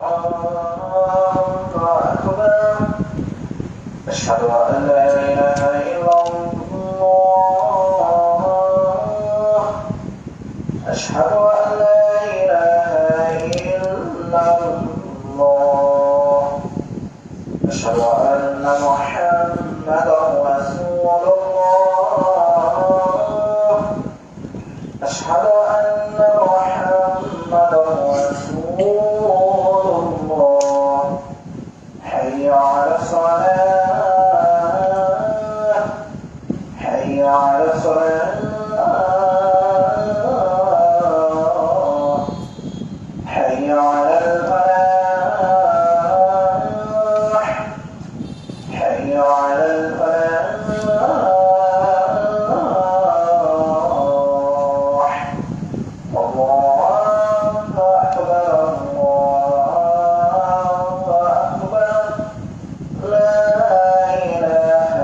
أشهد أن لا إله إلا الله أشهد أن لا إله إلا الله أشهد أن محمدا رسول الله أشهد أن محمدا رسول الله حي على الصلاة حي على الصلاة حي على الفلاح حي على الفلاح الله أكبر الله أكبر لا إله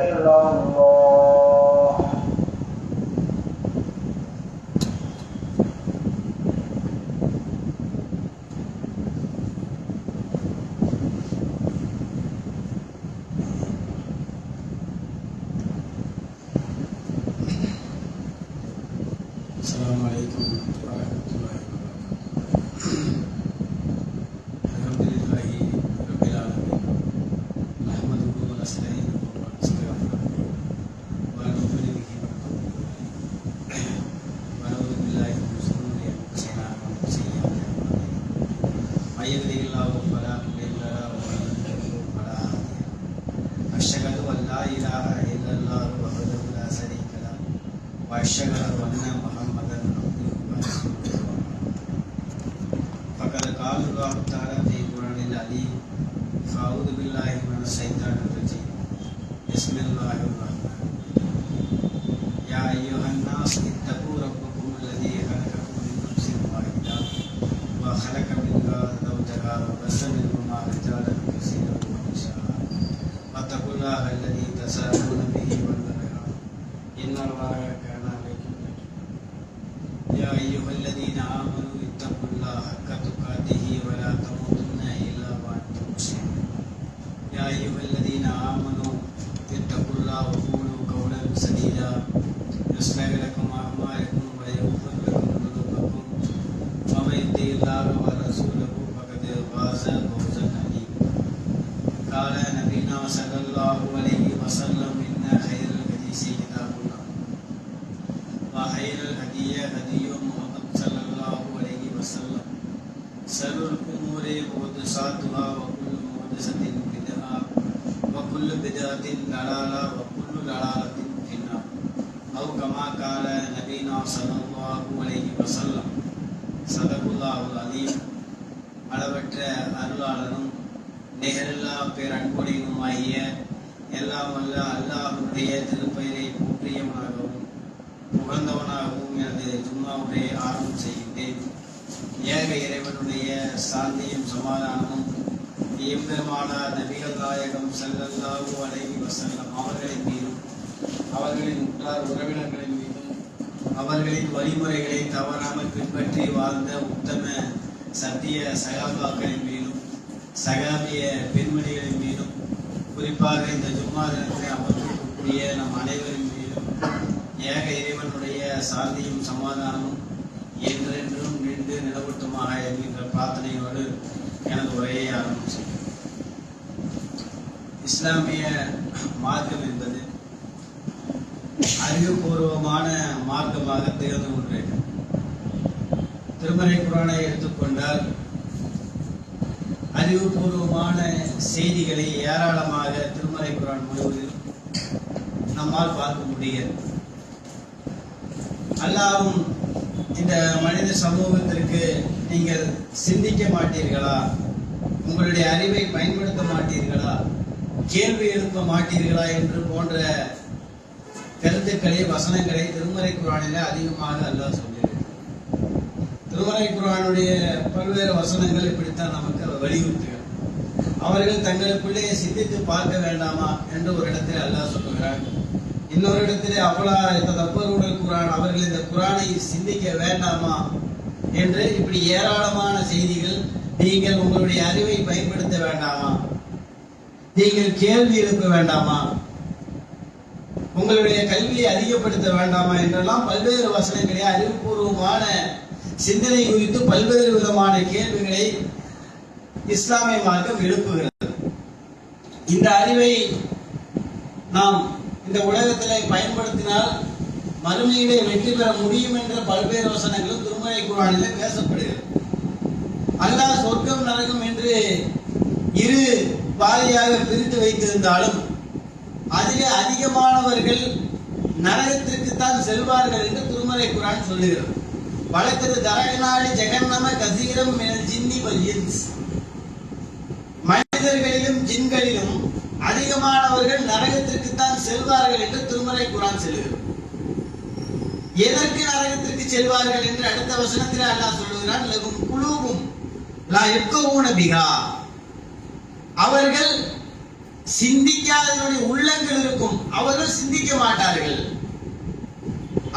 إلا الله. السلام عليكم ورحمة الله وبركاته. الحمد لله رب العالمين نحمده ونستعينه ونستغفره ونؤمن به ونعوذ بالله من شرور أنفسنا ومن سيئات أعمالنا من يهده الله فلا مضل له ومن يضلل فلا هادي له أشهد أن لا إله إلا الله وحده لا شريك له وأشهد أن محمدا عبده ورسوله فقد قال الله تعالى في القرآن العظيم أعوذ بالله من الشيطان الرجيم بسم الله الرحمن الرحيم يا أيها الناس اتقوا ربكم الذي خلقكم من نفس واحدة وخلق منها زوجها وبث منهما رجالا كثيرا ونساء واتقوا الله الذي تساءلون به والأرحام إن الله كان عليكم يا أيها الذين آمنوا اتقوا الله حق تقاته ولا تموتن إلا وأنتم مسلمون يا أيها الذين آمنوا اتقوا الله وقولوا قولا سديدا يصلح لكم أعمالكم ويغفر لكم ذنوبكم ومن يطع الله ورسوله فقد فاز فوزا عظيما قال نبينا صلى الله عليه وسلم إن خير الحديث كتاب الله وخير الهدي هدي محمد صلى الله عليه وسلم شر الأمور محدثاتها وكل محدثة بدعة وكل بدعة ضلالة وكل ضلالة في النار أو كما قال نبينا صلى الله عليه وسلم صدق الله العظيم அளவற்ற அருளாளனும் நிகரில்லா பேரன்புடையனுமாகிய எல்லாம் வல்ல அல்லாஹ்வுடைய திருப்பெயரை போற்றியவனாகவும் புகழ்ந்தவனாகவும் எனது ஜும்மாவுடைய ஆரம்பம் செய்கின்றேன். ஏக இறைவனுடைய சாந்தியும் சமாதானமும் எம்பெருமானார் நபிகள் நாயகம் ஸல்லல்லாஹு அலைஹி வஸல்லம் அவர்களின் மீதும் அவர்களின் உற்றார் உறவினர்களின் மீதும் அவர்களின் வழிமுறைகளை தவறாமல் பின்பற்றி வாழ்ந்த உத்தம சத்திய சகாபாக்களின் மீதும் சகாபிய பெண்மணிகளின் மீதும் குறிப்பாக இந்த ஜும்மா தினத்தை அமர்ந்திருக்கக்கூடிய நம் அனைவரின் மீதும் ஏக இறைவனுடைய சாந்தியும் சமாதானமும் என்றென்றும் நின்று நிலவட்டுமாக என்கின்ற பிரார்த்தனையோடு எனது உரையை ஆரம்பம் செய்கிறேன். இஸ்லாமிய மார்க்கம் என்பது அறிவுபூர்வமான மார்க்கமாக திகழ்ந்து கொண்டிருக்கிறது. திருமறை குர்ஆனை எடுத்துக்கொண்டால் அறிவுபூர்வமான செய்திகளை ஏராளமாக திருமறை குர்ஆன் முழுவதிலும் நம்மால் பார்க்க முடிகிறது. அல்லாஹ்வும் இந்த மனித சமூகத்திற்கு நீங்கள் சிந்திக்க மாட்டீர்களா, உங்களுடைய அறிவை பயன்படுத்த மாட்டீர்களா, கேள்வி எழுப்ப மாட்டீர்களா என்று போன்ற கருத்துக்களை வசனங்களை திருமறை குர்ஆனிலே அதிகமாக அல்லாஹ் சொல்லியிருக்கிறார். திருமறை குர்ஆனுடைய பல்வேறு வசனங்கள் இப்படித்தான் நமக்கு வலியுறுத்துகிறார். அவர்கள் தங்களுக்குள்ளே சிந்தித்து பார்க்க வேண்டாமா என்று ஒரு இடத்தில் அல்லாஹ் சொல்லுகிறார். இன்னொரு இடத்திலே அவளா தப்பருடன் குர்ஆன் அவர்கள் இந்த குர்ஆனை சிந்திக்க வேண்டாமா என்று இப்படி ஏராளமான செய்திகள் நீங்கள் உங்களுடைய அறிவை பயன்படுத்த வேண்டாமா? நீங்கள் கேள்வி எழுப்ப வேண்டாமா? உங்களுடைய கல்வியை அதிகப்படுத்த வேண்டாமா என்றெல்லாம் பல்வேறு வசனங்களை, அறிவுபூர்வமான சிந்தனை குறித்து பல்வேறு விதமான கேள்விகளை இஸ்லாமிய மார்க்கம் எழுப்புகிறது. இந்த அறிவை நாம் இந்த உலகத்திலே பயன்படுத்தினால் மறுமையிலே வெற்றி பெற முடியும் என்ற பல்வேறு வசனங்களும் திருமறை குர்ஆனிலே பேசப்படுகிறது. அல்லாஹ் சொர்க்கம் நரகம் என்று இரு பாதியாக பிரித்து வைத்திருந்தாலும் அதிலே அதிகமானவர்கள் நரகத்திற்குத்தான் செல்வார்கள் என்று திருமறை குர்ஆன் சொல்லுகிறது. வழக்கது தரகனாடி ஜெகன்னம கசீரம் மினல் ஜின்னி வல் இன்ஸ், மனிதர்களிலும் ஜின்களிலும் அதிகமானவர்கள் நரகத்திற்குத்தான் செல்வார்கள் என்று திருமறை குர்ஆன் சொல்லுகிறது. எதற்கு நரகத்திற்கு செல்வார்கள் என்று அடுத்த வசனத்தில் அல்லாஹ் சொல்லுகிறான், லகும் குலூபும் லா யஃகூன பிஹா, அவர்கள் சிந்திக்காதவருடைய உள்ளங்கள் இருக்கும், அவர்கள் சிந்திக்க மாட்டார்கள்.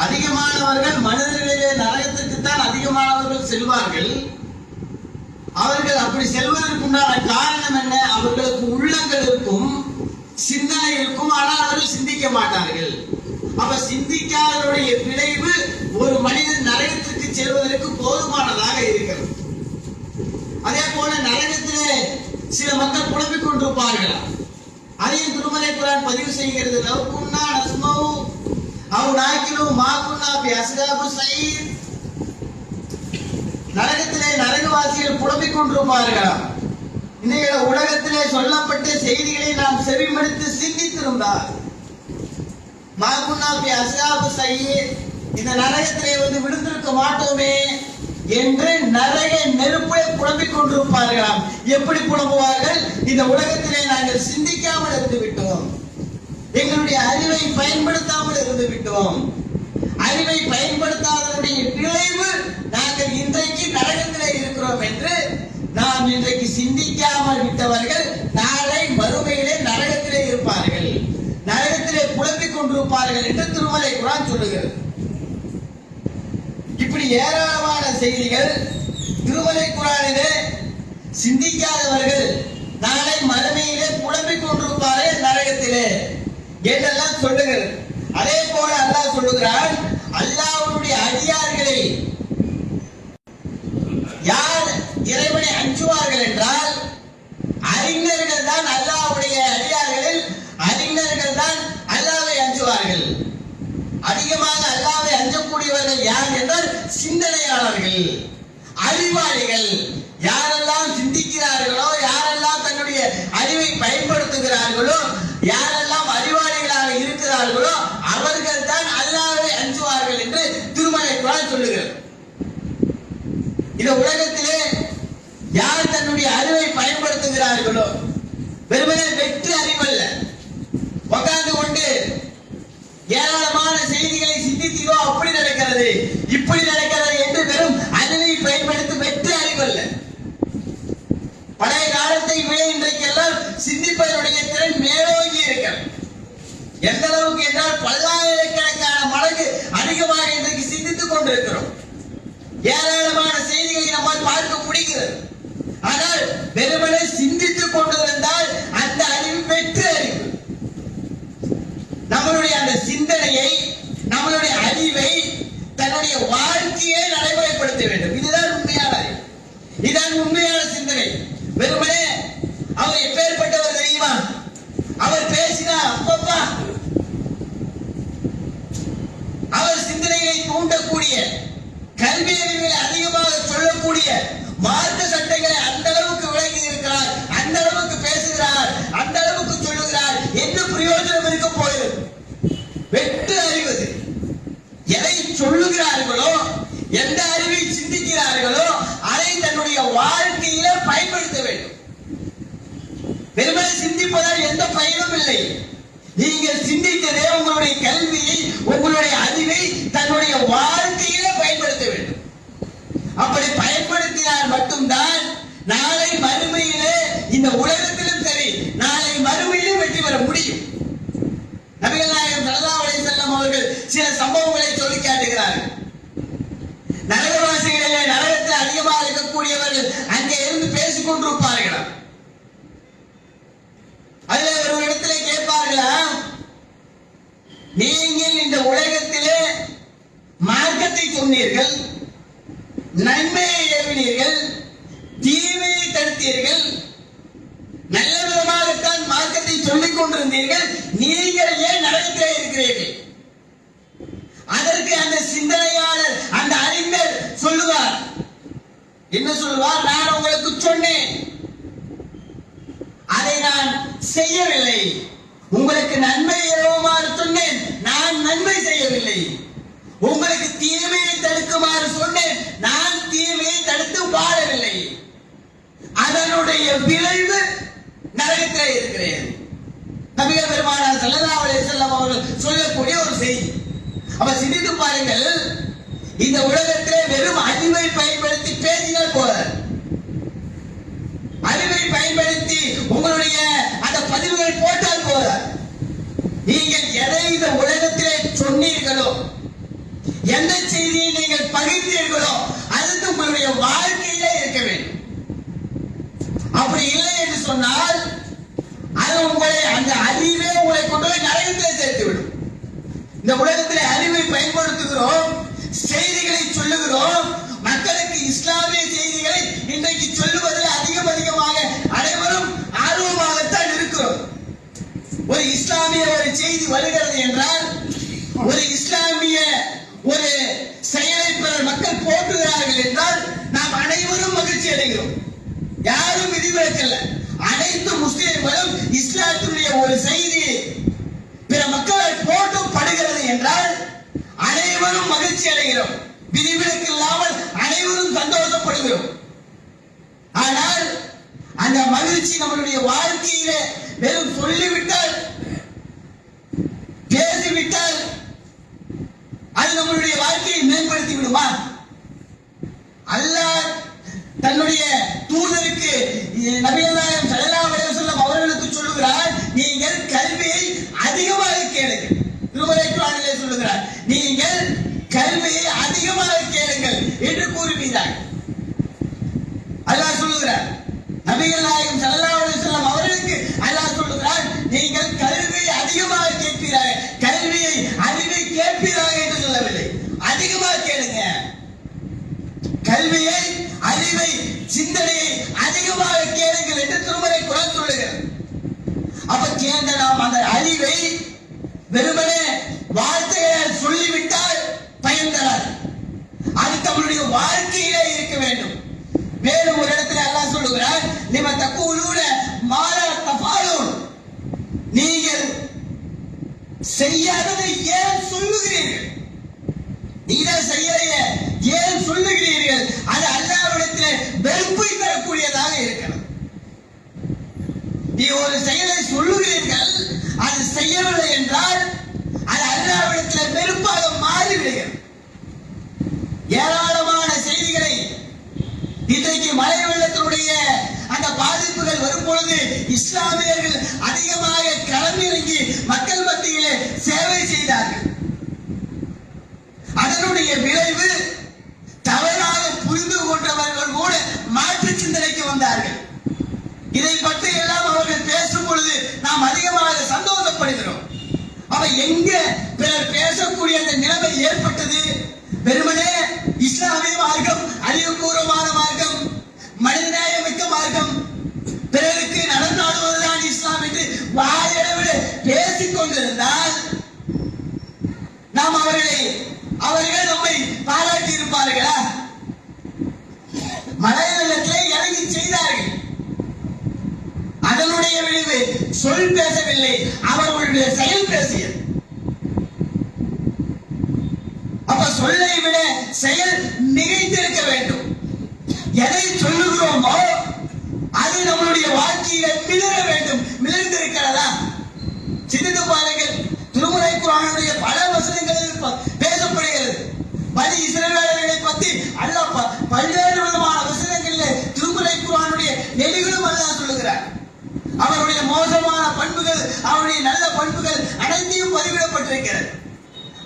அதிகமானவர்கள் மனிதர்களிலே நரகத்திற்குத்தான் அதிகமானவர்கள் செல்வார்கள். அவர்கள் அப்படி செல்வதற்குண்டான காரணம் என்ன? அவர்களுக்கு உள்ளங்கள் இருக்கும், சிந்தனை இருக்கும், ஆனால் அவர்கள் சிந்திக்க மாட்டார்கள். அப்ப சிந்திக்காதவருடைய விளைவு ஒரு மனிதன் நரகத்திற்கு செல்வதற்கு போதுமானதாக இருக்கிறது. அதே போல நரகத்திலே சில மக்கள் புலம்பிக் கொண்டிருப்பார்கள். அதையும் திருமறை குர்ஆன் பதிவு செய்கிறது. லவ் குன்னா நஸ்மவு அவ் நாக்கிலு மா குன்னா பி அஸ்ஹாபு ஸயீர், நரகத்திலே நரகவாசிகள் புலம்பிக் கொண்டிருப்பார்களாம், இந்த உலகத்திலே சொல்லப்பட்ட செய்திகளை நாம் செவிமடுத்து சிந்தித்திருந்தால் மா குன்னா பி அஸ்ஹாபு ஸயீர், இந்த நரகத்திலே வந்து விழுந்திருக்க மாட்டோமே என்று நரக நெருப்பை புலம்பிக் கொண்டிருப்பார்களாம். எப்படி புலம்புவார்கள்? இந்த உலகத்திலே நாங்கள் சிந்திக்காமல் இருந்து விட்டோம், எங்களுடைய அறிவை பயன்படுத்தாமல் இருந்து விட்டோம், அறிவை பயன்படுத்தாதனுடைய விளைவு நாங்கள் இன்றைக்கு நரகத்திலே இருக்கிறோம் என்று நாம் இன்றைக்கு சிந்திக்காமல் விட்டவர்கள் நாளை மறுமையிலே நரகத்திலே இருப்பார்கள், நரகத்திலே புலம்பிக் கொண்டிருப்பார்கள் என்று திருமறை குர்ஆன் சொல்லுகிறது. இப்படி ஏராளமான செய்திகள் திருமறை குர்ஆனிலே சிந்திக்காதவர்கள் நாளை மறுமையிலே புலம்பிக் கொண்டிருப்பார்கள் நரகத்திலே என்றெல்லாம் சொல்லுகிறது. அதே போல அல்லாஹ் சொல்லுகிறான், அல்லாஹ்வுடைய அடியார்களை யார் இறைவனை அஞ்சுவார்கள் என்றால் அறிஞர்கள் தான். அல்லாஹ்வுடைய அடியார்களில் அறிஞர்கள் தான் அல்லாஹ்வை அஞ்சுவார்கள். அதிகமாக அல்லாஹ்வை அஞ்சக்கூடியவர்கள் யார் என்றால் சிந்தனையாளர்கள், அறிவாளிகள். யாரெல்லாம் சிந்திக்கிறார்களோ, யாரெல்லாம் தன்னுடைய அறிவை பயன்படுத்துகிறார்களோ, யாரெல்லாம் அறிவாளிகளாக இருக்கிறார்களோ அவர்கள் தான் அல்லாஹ்வை அஞ்சுவார்கள் என்று திருமறை குர்ஆன் சொல்லுகிறது. இந்த உலகத்திலே யார் தன்னுடைய அறிவை பயன்படுத்துகிறார்களோ, வெறுமனே வெற்று அறிவல்ல, உட்கார்ந்து கொண்டு ஏராளமான செய்திகளை சிந்தித்தீரோ அப்படி நடக்கிறது இப்படி நடக்கிறது என்று வெறும் அறிவை பயன்படுத்தி வெற்று அறிவல்ல. பழைய காலத்தை விட இன்றைக்கெல்லாம் சிந்திப்பதனுடைய திறன் மேலோங்கி இருக்கிறது. எந்த அளவுக்கு என்றால் பல்லாயிரக்கணக்கான மடங்கு அதிகமாக இன்றைக்கு சிந்தித்துக் கொண்டிருக்கிறோம். ஏராளமான செய்திகளை நம்மால் பார்க்க முடிகிறது. ஆனால் வெறுமனே சிந்தித்துக் கொண்டிருந்தால் அந்த அறிவு வெற்று அறிவு. நம்மளுடைய அந்த சிந்தனையை, நம்மளுடைய அறிவை தன்னுடைய வாழ்க்கையை நடைமுறைப்படுத்த வேண்டும். இதுதான் உண்மையான அறிவு, இதுதான் உண்மையான சிந்தனை. வெறுமனே அவர் எப்பேற்பட்டவர் தெரியுமா? அவர் பேசினா அப்பப்பா, அவர் சிந்தனையை தூண்டக்கூடிய, கல்வி அறிவை அதிகமாக சொல்லக்கூடிய, மார்க்க சட்டங்களை அந்த அளவுக்கு விளங்கி இருக்கிறார், அந்த அளவுக்கு பேசுகிறார், அந்த அளவுக்கு சொல்லுகிறார், என்ன பிரயோஜனம் இருக்க போகிறது? வெற்று அறிவது. எதை சொல்லுகிறார்களோ, எந்த அறிவை சிந்திக்கிறார்களோ அதை தன்னுடைய வாழ்க்கையில பயன்படுத்த வேண்டும். வெறுமனே சிந்திப்பதால் எந்த பயனும் இல்லை. நீங்கள் சிந்தித்ததே உங்களுடைய கல்வியை, உங்களுடைய அறிவை தன்னுடைய வாழ்க்கையில பயன்படுத்த வேண்டும். அப்படி பயன்படுத்தினால் மட்டும்தான் நாளை மறுமையிலே, இந்த உலகத்திலும் சரி நாளை மறுமையிலே வெற்றி பெற முடியும். நபிகள் நாயகம் ஸல்லல்லாஹு அலைஹி வஸல்லம் அவர்கள் சில சம்பவங்களை சொல்லி காட்டுகிறார்கள். நரகவாசிகளிலே, நரகத்தில் அதிகமாக இருக்கக்கூடியவர்கள் அங்கே இருந்து பேசிக் கொண்டிருப்பார்களாம். அதில் ஒரு இடத்துல கேட்பார்களாம், நீங்கள் இந்த உலகத்திலே மார்க்கத்தை சொன்னீர்கள், நன்மையை ஏவினீர்கள், தீமையை தடுத்தீர்கள், நல்ல விதமாகத்தான் மார்க்கத்தை சொல்லிக் கொண்டிருந்தீர்கள், நீங்கள் ஏன் நரகத்திலே இருக்கிறீர்கள்? அதற்கு அந்த சிந்தனையாளர், அந்த அறிஞர் சொல்லுவார், என்ன சொல்லுவார்? நான் உங்களுக்கு சொன்னேன், அதை நான் செய்யவில்லை. உங்களுக்கு நன்மை ஏவுமாறு சொன்னேன், நான் நன்மை செய்யவில்லை. உங்களுக்கு தீமையை தடுக்குமாறு சொன்னேன், நான் தீமையை தடுத்து வாழவில்லை. அதனுடைய விளைவு நரகத்திலே இருக்கிறேன். நபிகள் பெருமானார் ஸல்லல்லாஹு அலைஹி வஸல்லம் அவர்கள் சொல்லக்கூடிய ஒரு செய்தி. அப்ப சிந்தித்து பாருங்கள், இந்த உலகத்திலே வெறும் அறிவை பயன்படுத்தி பேசினால் போதாது. அறிவை பயன்படுத்தி உங்களுடைய அந்த பதிவுகள் போட்டால் போதாது. நீங்கள் எதை இந்த உலகத்திலே சொன்னீர்களோ, எந்த செய்தியை நீங்கள் பகிர்ந்தீர்களோ, அது உங்களுடைய வாழ்க்கையிலே இருக்க வேண்டும். அப்படி இல்லை என்று சொன்னால் அது உங்களை, அந்த அறிவே உங்களை கொண்டு போய் நரகத்திலே சேர்த்துவிடும். இந்த உலகத்திலே அறிவை பயன்படுத்துகிறோம், செய்திகளை சொல்லுகிறோம், மக்களுக்கு இஸ்லாமிய செய்திகளை இன்றைக்கு சொல்லுவதில் அதிகமாக அனைவரும் ஆர்வமாகத்தான் இருக்கிறோம். ஒரு இஸ்லாமிய ஒரு செய்தி வருகிறது என்றால், ஒரு இஸ்லாமிய ஒரு செயலை பிறர் மக்கள் போற்றுகிறார்கள் என்றால் நாம் அனைவரும் மகிழ்ச்சி அடைகிறோம். யாரும் விதிவிலக்கல்ல, அனைத்து முஸ்லிம்களும் இஸ்லாத்தினுடைய ஒரு செய்தி பிற மக்களால் போற்றப்படுகிறது என்றால் அனைவரும் மகிழ்ச்சி அடைகிறோம். விதிவிலக்கு இல்லாமல் அனைவரும் சந்தோஷப்படுகிறோம். ஆனால் அந்த மகிழ்ச்சி நம்மளுடைய வாழ்க்கையில வெறும் சொல்லிவிட்டால், பேசிவிட்டால் அது நம்மளுடைய வாழ்க்கையை மேம்படுத்தி விடுமா? அல்லாஹ் தன்னுடைய தூதருக்கு, நபிகள் நாயகம் ஸல்லல்லாஹு அலைஹி வஸல்லம் அவர்களுக்கு சொல்லுகிறார், நீங்கள் கல்வியை அதிகமாக கேளுங்கள். திருமறை குர்ஆனிலே சொல்லுகிறார், நீங்கள் கல்வியை அதிகமாக கேளுங்கள் என்று கூறுகிறார். அல்லாஹ் சொல்லுகிறார், நபிகள் நாயகம் ஸல்லல்லாஹு அலைஹி வஸல்லம் அவர்களுக்கு அல்லாஹ் சொல்லுகிறார், நீங்கள் கல்வியை அதிகமாக கேட்பீராக, கல்வியை அறிவை கேட்பீராக என்று சொல்லவில்லை, அதிகமாக கேளுங்க. கல்வியை, அறிவை, சிந்தனையை அதிகமாக கேளுங்கள் என்று திருமறை குர்ஆன் சொல்லுகிறது. அப்ப கேந்த நாம் அந்த அறிவை வெறுமனே வார்த்தையால் சொல்லிவிட்டால் பயன் தராது. அது நம்மளுடைய வாழ்க்கையிலே இருக்க வேண்டும். மேலும் ஒரு இடத்துல அல்லாஹ் சொல்லுகிறார், லிம தக்கூலூன மா லா தஃபாலூன், நீங்கள் செய்யாததை ஏன் சொல்லுகிறீர்கள்? நீங்கள் செய்யலையே ஏன் சொல்லுகிறீர்கள்? அது அல்லாஹ்விடத்திலே வெறுப்பை தரக்கூடியதாக இருக்கிறது. நீ ஒரு செயலை சொல்லுகிறீர்கள், அது செய்யவில்லை என்றால் அது அல்லாஹ்விடத்திலே வெறுப்பாக மாறிவிடுகிறது. ஏராளமான செய்திகளை இன்றைக்கு மழை வெள்ளத்தினுடைய அந்த பாதிப்புகள் வரும் பொழுது இஸ்லாமியர்கள் அதிகமாக களமிறங்கி மக்கள் மத்தியிலே சேவை செய்தார்கள். அதனுடைய விளைவு தவறாக புரிந்து கொண்டவர்கள் கூட மாற்று சிந்தனைக்கு வந்தார்கள். இதை பற்றி எல்லாம் அவர்கள் பேசும் பொழுது நாம் அதிகமாக சந்தோஷப்படுகிறோம். அவ எங்க பிறர் பேசக்கூடிய அந்த நிலைமை ஏற்பட்டது? வெறுமனே இஸ்லாமிய மார்க்கம் அறிவுபூர்வமான மார்க்கம், மனிதநேயமிக்க மார்க்கம், பிறருக்கு நடந்தாடுவதுதான் இஸ்லாம் என்று வாயளவில் பேசிக் கொண்டிருந்தால் நாம் அவர்கள் நம்மை பாராட்டி இருப்பார்களா? மழை வெள்ளத்திலே இறங்கி செய்தார்கள். அதனுடைய விளைவு சொல் பேசவில்லை, அவர்களுடைய செயல் பேசியது. அப்ப சொல்லை விட செயல் மிகைத்திருக்க வேண்டும். எதை சொல்லுகிறோமோ அது நம்மளுடைய வாழ்க்கையில மிளர வேண்டும். மிளர்ந்திருக்கிறதா? சிந்தித்து பாருங்கள். திருமறை குர்ஆனுடைய பல வசனங்களில் பேசப்படுகிறது. பனி இஸ்ரவேலர்களை பற்றி அல்லாஹ் பல்வேறு விதமான வசனங்களில் திருமறை குர்ஆனுடைய நெறிகளும் அல்லாஹ் சொல்லுகிறார். அவருடைய மோசமான பண்புகள், அவருடைய நல்ல பண்புகள் அனைத்தையும் பதிவிடப்பட்டிருக்கிறது.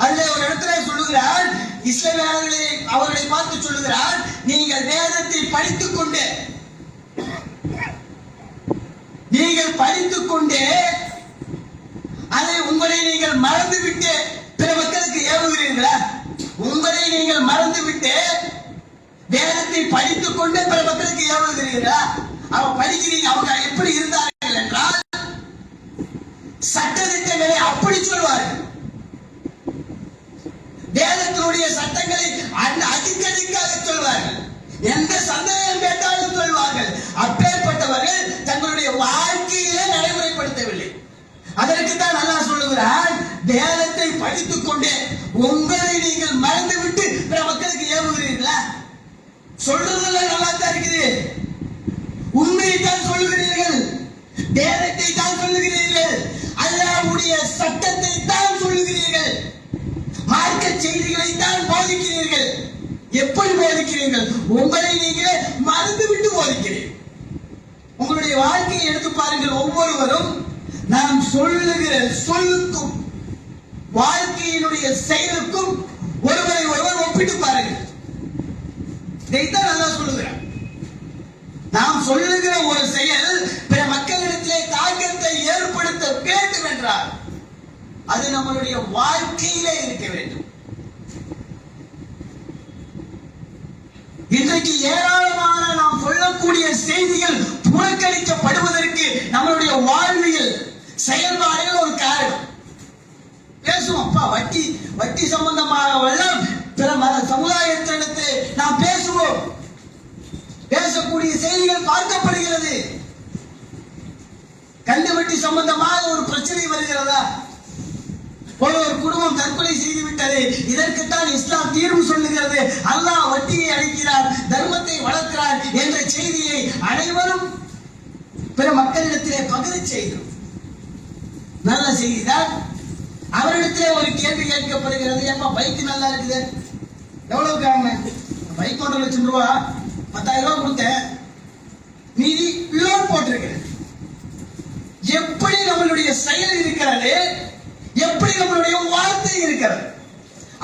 அதில் ஒரு இடத்துல சொல்லுகிறார், இஸ்ரவேலர்களை அவர்களை பார்த்து சொல்லுகிறார், நீங்கள் வேதத்தை படித்துக் கொண்டு படித்துக் கொண்டே அதை உங்களை நீங்கள் மறந்துவிட்டு பிற மக்களுக்கு ஏவுகிறீர்களா? உங்களை நீங்கள் மறந்துவிட்டு வேதத்தை படித்துக் கொண்டே பிற மக்களுக்கு ஏவுகிறீர்களா? அவங்க படிக்கிறீங்க, அவங்க எப்படி இருந்தார்கள் என்றால் சட்டத்திட்டங்களை அப்படி சொல்வார்கள். வேதத்தினுடைய சட்டங்களை அடிக்கடிக்காக சொல்வார்கள். எந்த சந்தேகம் கேட்டாலும் சொல்வார்கள். அப்பேற்பட்டவர்கள் தங்களுடைய வாழ்க்கையிலே நடைமுறைப்படுத்தவில்லை. அதற்கு தான் அல்லாஹ் சொல்லுகிறான், வேதத்தை படித்துக் கொண்டே உங்களை நீங்கள் மறந்துவிட்டு பிற மக்களுக்கு ஏவுகிறீர்களா? சொல்றதுல நல்லா தான் இருக்குது. உண்மையை தான் சொல்லுகிறீர்கள், வேதத்தை தான் சொல்லுகிறீர்கள், அல்லாஹ்வுடைய சட்டத்தை தான் சொல்லுகிறீர்கள், மார்க்க செய்திகளை தான் போதிக்கிறீர்கள். எப்படி போதிக்கிறீர்கள்? உங்களை நீங்களே மறந்துவிட்டு போதிக்கிறீர்கள். உங்களுடைய வாழ்க்கையை எடுத்து பாருங்கள். ஒவ்வொருவரும் நாம் சொல்லுகிற சொல்லுக்கும் வாழ்க்கையினுடைய செயலுக்கும் ஒருவரை ஒருவர் ஒப்பிட்டு பாருங்கள். இதைத்தான் நல்லா சொல்லுகிறார். நாம் சொல்லுகிற ஒரு செயல் பிற மக்களிடத்திலே தாக்கத்தை ஏற்படுத்த வேண்டும் என்றால் அது நம்மளுடைய வாழ்க்கையிலே இருக்க வேண்டும். இன்றைக்கு ஏராளமான நாம் சொல்லக்கூடிய செய்திகள் புறக்கணிக்கப்படுவதற்கு நம்மளுடைய வாழ்வியல் செயல்பாடுகள் ஒரு காரணம். பேசுவோம், அப்பா வட்டி சம்பந்தமாக பிற சமுதாயத்திடத்து நாம் பேசுவோம். பேசக்கூடிய செய்திகள் பார்க்கப்படுகிறது. கந்து வட்டி சம்பந்தமாக ஒரு பிரச்சனை வருகிறதா? ஒரு குடும்பம் தற்கொலை செய்து விட்டது. இதற்குத்தான் இஸ்லாம் தீர்வு சொல்லுகிறது. அல்லாஹ் வட்டியை அளிக்கிறார், தர்மத்தை வளர்க்கிறார் என்ற செய்தியை அனைவரும் பிற மக்களிடத்திலே பகிர செய்கிறோம். நல்ல செய்திதான். அவரிடத்திலே ஒரு கேள்வி கேட்கப்படுகிறது, ஏப்பா பைக் நல்லா இருக்குது, எவ்வளவுக்கு ஆகுங்க? பைக் 1.5 லட்சம் ரூபா, 10,000 ரூபாய் கொடுத்தேன், மீதி லோன் போட்டிருக்கிறேன். எப்படி நம்மளுடைய செயல் இருக்கிறது, எப்படி நம்மளுடைய வார்த்தை இருக்கிறது?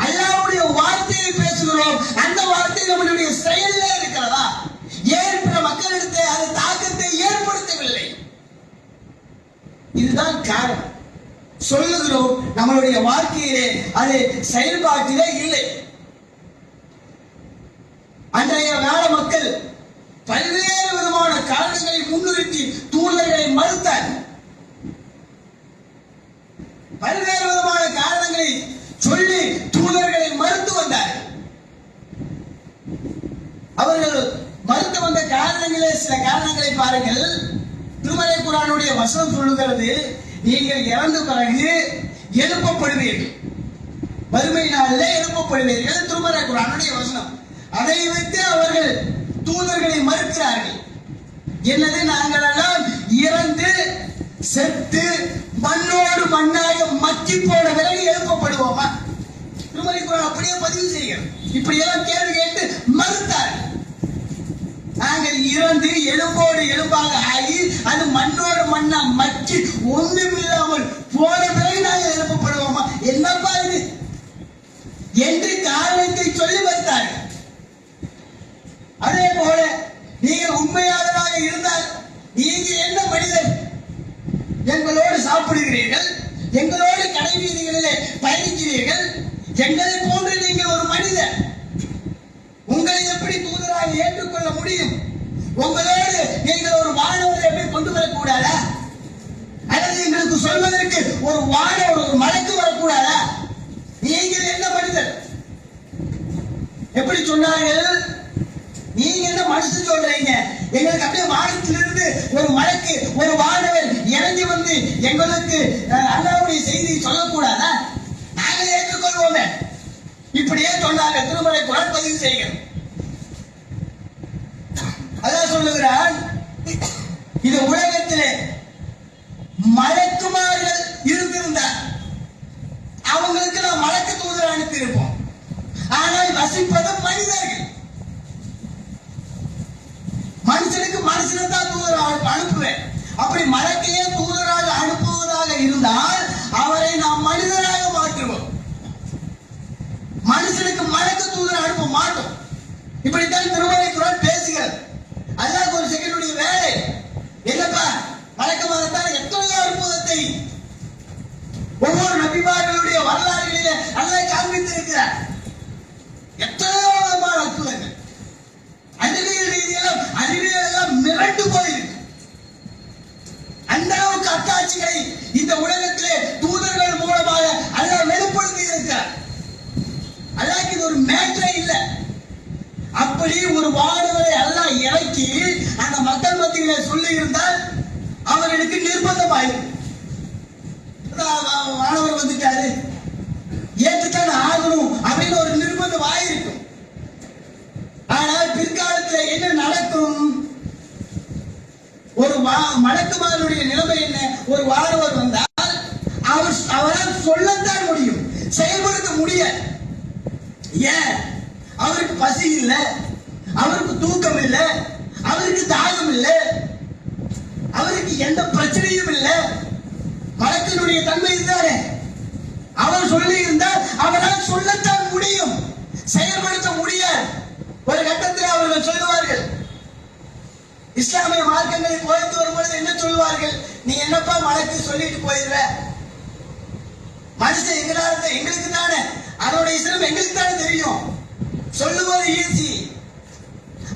அல்லாஹ்வுடைய வார்த்தையை பேசுகிறோம், அந்த வார்த்தை நம்மளுடைய செயலில் இருக்கிறதா? ஏன் பிற மக்களிடத்தை அது தாக்கத்தை ஏற்படுத்தவில்லை? இதுதான் காரணம். சொல்லுகிறோம், நம்மளுடைய வாழ்க்கையிலே அது செயல்பாட்டிலே இல்லை. அன்றைய கால மக்கள் பல்வேறு விதமான காரணங்களை முன்னிறுத்தி தூதர்களை மறுத்தார். பல்வேறு விதமான காரணங்களை சொல்லி தூதர்களை மறுத்து வந்தார்கள். அவர்கள் மறுத்து வந்த காரணங்களே சில காரணங்களை பாருங்கள். திருமறை குர்ஆனுடைய வசனம் சொல்லுகிறது, நீங்கள் இறந்த பிறகு எழுப்பப்படுவீர்கள், வறுமை நாளிலே எழுப்பப்படுவீர்கள். திருமறை குர்ஆனுடைய வசனம். அதை வைத்து அவர்கள் தூதர்களை மறுக்கிறார்கள். என்னது, நாங்கள் எல்லாம் இறந்து செத்து மண்ணோடு மண்ணாக மக்கி போன பிறகு எழுப்பப்படுவோமா? திருமறை குர்ஆன் அப்படியே பதிவு செய்கிறது. இப்படி எல்லாம் கேள்வி கேட்டு மறுத்தார்கள். நாங்கள் இறந்து எலும்போடு எலும்பாக ஆகி அது மண்ணோடு மண்ணா மக்கி ஒன்றுமில்லாமல் போன பிறகு நாங்கள் எழுப்பப்படுவோமா? என்னப்பா இது என்று காரணத்தை சொல்லி மறுத்தார்கள். அதே போல நீங்கள் உண்மையாளராக இருந்தால் நீங்க என்ன மனிதர்? எங்களோடு சாப்பிடுகிறீர்கள், எங்களோடு கடை வீதிகளிலே பயணிக்கிறீர்கள், எங்களை போன்று நீங்கள் ஒரு மனிதர். உங்களை எப்படி தூதராக ஏற்றுக்கொள்ள முடியும்? உங்களோடு நீங்கள் ஒரு வானவரை எப்படி கொண்டு வரக்கூடாதா? அல்லது எங்களுக்கு சொல்வதற்கு ஒரு வானவர், ஒரு மலைக்கு வரக்கூடாதா? நீங்கள் என்ன மனிதர்? எப்படி சொன்னார்கள்? நீங்க என்ன மனுஷன் சொல்றீங்க? எங்களுக்கு அப்படியே வானத்திலிருந்து ஒரு மலைக்கு ஒரு வானவர் இறங்கி வந்து எங்களுக்கு அல்லாஹ்வுடைய செய்தியை சொல்லக்கூடாதா? நாங்கள் ஏற்றுக்கொள்வோமே. இப்படியே சொன்னாங்க. திருமறை குர்ஆன் பதிவு செய்கிறது. அல்லாஹ் சொல்லுகிறான், இது உலகத்திலே மலக்குமார்கள் இருந்திருந்தார், அவங்களுக்கு நான் மலக்கு தூதர் அனுப்பி இருப்போம். ஆனால் வசிப்பது மனிதர்கள். மனுஷனுக்கு மனுஷனை தான் தூதராக அனுப்புவேன். அப்படி மலக்கையே தூதராக அனுப்புவதாக இருந்தால் அவரை நாம் மனிதராக மாற்றுவோம். மனுஷனுக்கு மலக்கு தூதர் அனுப்ப மாட்டோம். இப்படித்தான் திருமறை குர்ஆன் பேசுகிறது. அல்லாஹ் ஒரு செகண்டுடைய வேலை என்னப்பா, மலக்கமாகத்தான் இருக்கிறார். எத்தனையோ விதமான அற்புதங்கள், அறிவியல் ரீதியெல்லாம் அறிவியல் எல்லாம் மிரண்டு போயிருக்கு. அந்த அளவுக்கு அத்தாட்சிகளை இந்த உலகத்திலே தூதர்கள் மூலமாக அல்லாஹ் வெளிப்படுத்தி இருக்கிறார். அல்லாஹ்க்கு இது ஒரு மேட்டரே இல்லை. அப்படி ஒரு வானவரை அல்லாஹ் இறக்கி அந்த மக்கள் மத்தியிலே சொல்லி இருந்தால் அவர்களுக்கு நிர்பந்தமாயிருக்கு. வானவர் வந்துட்டாரு, ஏற்றுத்தான் ஆகணும் அப்படின்னு ஒரு நிர்பந்தம் ஆயிருக்கும். ஆனால் பிற்காலத்தில் என்ன நடக்கும்? ஒரு மலக்குமாரனுடைய நிலைமை என்ன? ஒரு வானவர் வந்தால் அவரால் சொல்லத்தான் முடியும், செயல்படுத்த முடியாது. ஏன்? அவருக்கு பசி இல்லை, அவருக்கு தூக்கம் இல்லை, அவருக்கு தாகம் இல்லை, அவருக்கு எந்த பிரச்சனையும் இல்லை. மலக்கினுடைய தன்மை இதுதானே. அவர் சொல்லி இருந்தால் அவரால் சொல்லத்தான் முடியும், செயல்படுத்த முடியாது. ஒரு கட்டத்தில் அவர்கள் சொல்லுவார்கள், இஸ்லாமிய மார்க்கங்களை போய்த்து வரும்பொழுது என்ன சொல்லுவார்கள்? நீ என்னப்பா மலக்கு சொல்லிட்டு போயிடுற, மனுஷன் எங்களுக்கு தானே, அதோட இஸ்லாம் எங்களுக்கு தானே தெரியும். சொல்லுவது ஈஸி,